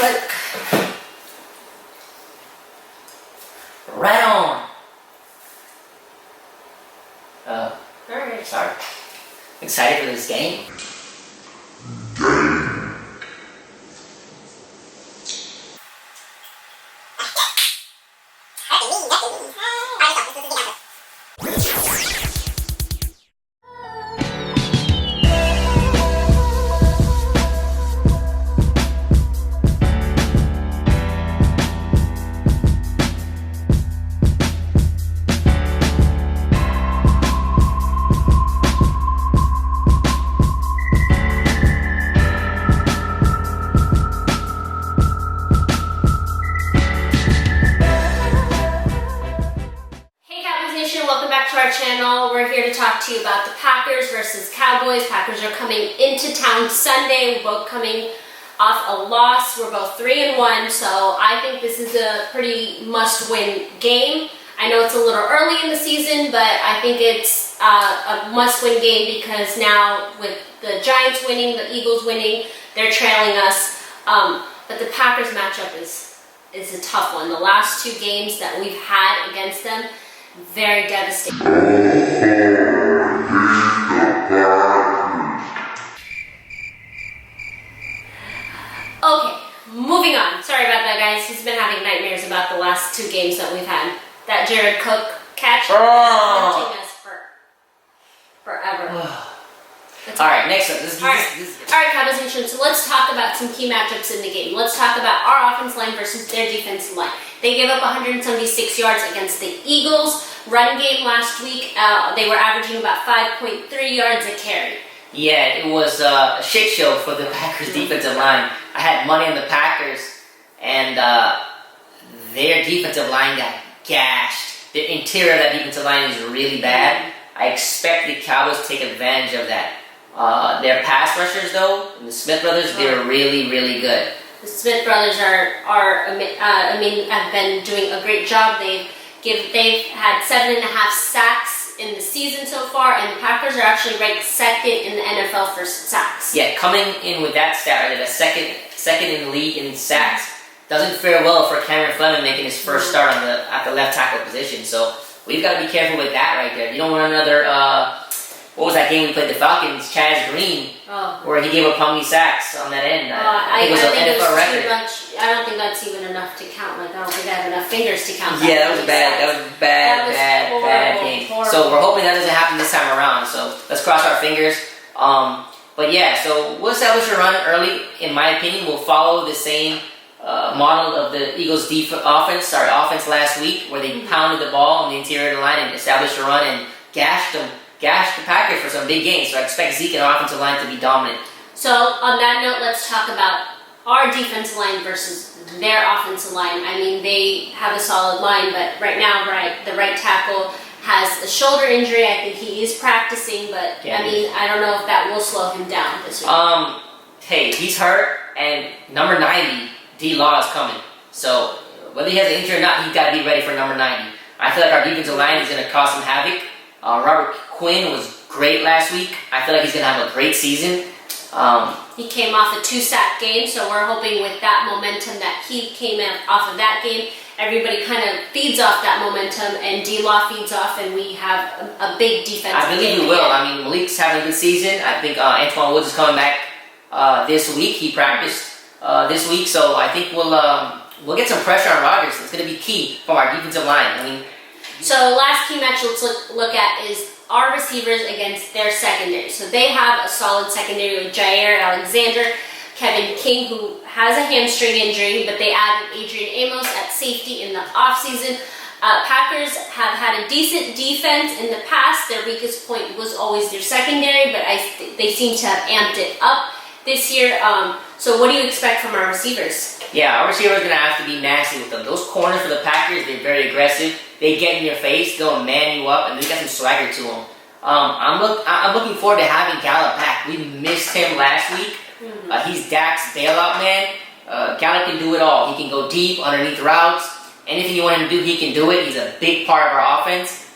look. Right on. Alright. Sorry. I'm excited for this game. Welcome back to our channel. We're here to talk to you about the Packers versus Cowboys. Packers are coming into town Sunday. We're both coming off a loss. We're both 3-1, so I think this is a pretty must-win game. I know it's a little early in the season, but I think it's a must-win game because now with the Giants winning, the Eagles winning, they're trailing us. But the Packers matchup is a tough one. The last two games that we've had against them, very devastating. Okay, moving on. Sorry about that, guys. He's been having nightmares about the last two games that we've had. That Jared Cook catch has been haunting us forever. Alright, next up. Alright, Cowboys Nation. So let's talk about some key matchups in the game. Let's talk about our offensive line versus their defensive line. They gave up 176 yards against the Eagles. Run game last week, they were averaging about 5.3 yards a carry. Yeah, it was a shit show for the Packers defensive line. I had money on the Packers, and their defensive line got gashed. The interior of that defensive line is really bad. I expect the Cowboys to take advantage of that. Their pass rushers, though, the Smith brothers, they're really, really good. The Smith brothers have been doing a great job. They've had 7.5 sacks in the season so far, and the Packers are actually ranked second in the NFL for sacks. Yeah, coming in with that stat, right, second in the league in sacks, doesn't fare well for Cameron Fleming making his first start at the left tackle position. So we've got to be careful with that right there. You don't want another. What was that game we played the Falcons? Chaz Green, where he gave up how many sacks on that end? I think it was an NFL record. Too much. I don't think that's even enough to count. Like, I don't think I have enough fingers to count. Yeah, that was bad. That was bad game. Horrible. So we're hoping that doesn't happen this time around. So let's cross our fingers. But yeah, so we'll establish a run early. In my opinion, we'll follow the same model of the Eagles' offense last week, where they pounded the ball on the interior of the line and established a run and gashed the Packers for some big games. So I expect Zeke and our offensive line to be dominant. So on that note, let's talk about our defensive line versus their offensive line. I mean, they have a solid line, but right now, the right tackle has a shoulder injury. I think he is practicing, but I mean, I don't know if that will slow him down this week. Hey, he's hurt, and number 90, D-Law is coming. So whether he has an injury or not, he's got to be ready for number 90. I feel like our defensive line is going to cause some havoc. Robert Quinn was great last week. I feel like he's going to have a great season. He came off a 2-sack game, so we're hoping with that momentum that he came off of that game, everybody kind of feeds off that momentum, and D-Law feeds off, and we have a big defense. I believe we will. I mean, Malik's having a good season. I think Antoine Woods is coming back this week. He practiced this week, so I think we'll get some pressure on Rodgers. It's going to be key from our defensive line. I mean, so last key match let's look at is our receivers against their secondary. So they have a solid secondary with Jair Alexander, Kevin King, who has a hamstring injury, but they added Adrian Amos at safety in the offseason. Packers have had a decent defense in the past. Their weakest point was always their secondary, but they seem to have amped it up this year. So what do you expect from our receivers? Yeah, our receivers are going to have to be nasty with them. Those corners for the Packers, they're very aggressive. They get in your face, they'll man you up, and they got some swagger to them. I'm looking forward to having Gallup back. We missed him last week. He's Dak's bailout man. Gallup can do it all. He can go deep underneath routes. Anything you want him to do, he can do it. He's a big part of our offense.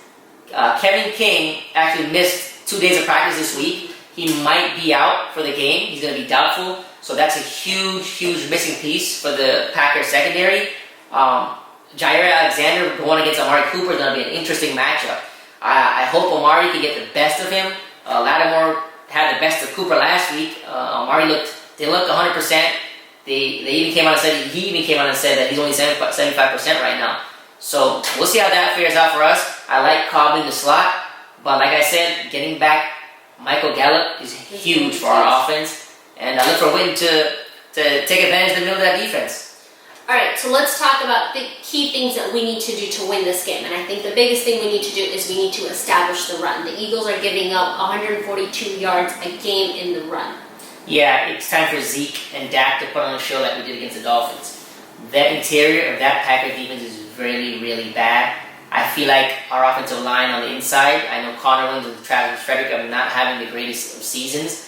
Kevin King actually missed 2 days of practice this week. He might be out for the game. He's going to be doubtful. So that's a huge missing piece for the Packers secondary. Jair Alexander going against Amari Cooper is going to be an interesting matchup. I hope Amari can get the best of him. Lattimore had the best of Cooper last week. Amari looked 100%. He even came out and said that he's only 75% right now. So we'll see how that fares out for us. I like Cobb in the slot, but like I said, getting back Michael Gallup is huge for our offense, and I look for Witten to take advantage of the middle of that defense. All right, so let's talk about the key things that we need to do to win this game. And I think the biggest thing we need to do is we need to establish the run. The Eagles are giving up 142 yards a game in the run. Yeah, it's time for Zeke and Dak to put on a show like we did against the Dolphins. That interior of that Packers defense is really bad. I feel like our offensive line on the inside, I know Connor Williams and Travis Frederick are not having the greatest of seasons,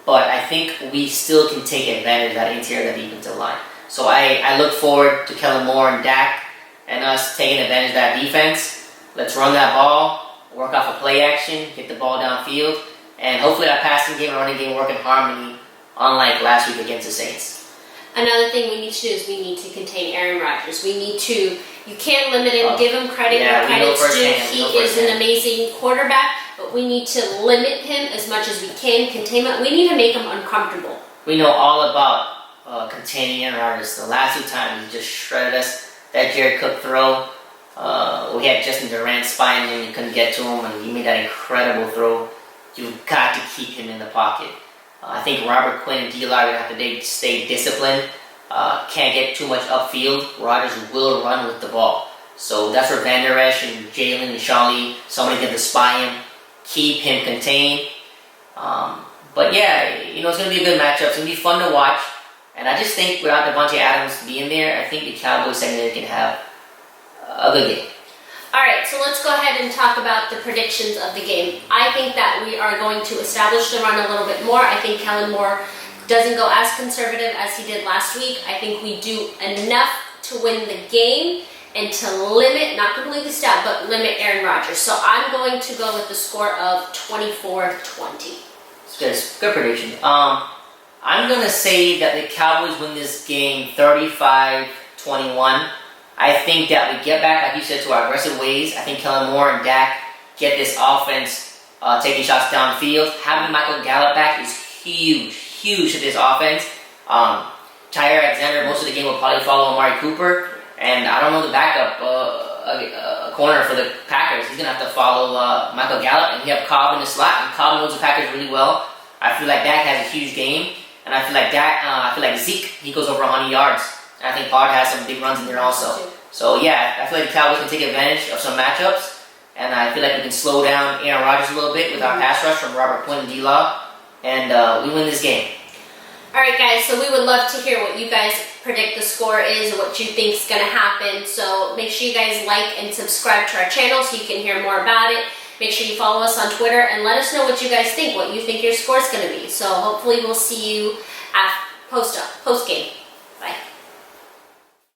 but I think we still can take advantage of that interior of that defensive line. So I look forward to Kellen Moore and Dak and us taking advantage of that defense. Let's run that ball, work off a play action, get the ball downfield, and hopefully our passing game and running game work in harmony, unlike last week against the Saints. Another thing we need to do is we need to contain Aaron Rodgers. You can't limit him, give him credit where credit's due. He is an amazing quarterback, but we need to limit him as much as we can, contain him. We need to make him uncomfortable. We know all about containing Aaron Rodgers. The last two times he just shredded us. That Jared Cook throw, we had Justin Durant spying him, he couldn't get to him, and he made that incredible throw. You've got to keep him in the pocket. I think Robert Quinn and D-Lar are going to have to stay disciplined. Can't get too much upfield. Rodgers will run with the ball. So that's where Van Der Esch and Jalen and Shawley, somebody get to spy him, keep him contained. But yeah, it's going to be a good matchup. It's going to be fun to watch. And I just think without Devontae Adams being there, I think the Cowboys secondary can have a good game. All right, so let's go ahead and talk about the predictions of the game. I think that we are going to establish the run a little bit more. I think Kellen Moore doesn't go as conservative as he did last week. I think we do enough to win the game and to limit, not completely stop, but limit Aaron Rodgers. So I'm going to go with the score of 24-20. It's good prediction. I'm going to say that the Cowboys win this game 35-21. I think that we get back, like you said, to our aggressive ways. I think Kellen Moore and Dak get this offense taking shots downfield. Having Michael Gallup back is huge to this offense. Jair Alexander, most of the game will probably follow Amari Cooper. And I don't know the backup corner for the Packers. He's going to have to follow Michael Gallup. And you have Cobb in the slot. And Cobb knows the Packers really well. I feel like Dak has a huge game. And I feel like Zeke, he goes over 100 yards. And I think Pollard has some big runs in there also. So yeah, I feel like the Cowboys can take advantage of some matchups. And I feel like we can slow down Aaron Rodgers a little bit with our pass rush from Robert Quinn and D-Law. And we win this game. All right, guys, so we would love to hear what you guys predict the score is, or what you think is going to happen. So make sure you guys like and subscribe to our channel so you can hear more about it. Make sure you follow us on Twitter and let us know what you guys think, what you think your score is going to be. So hopefully we'll see you at post-game.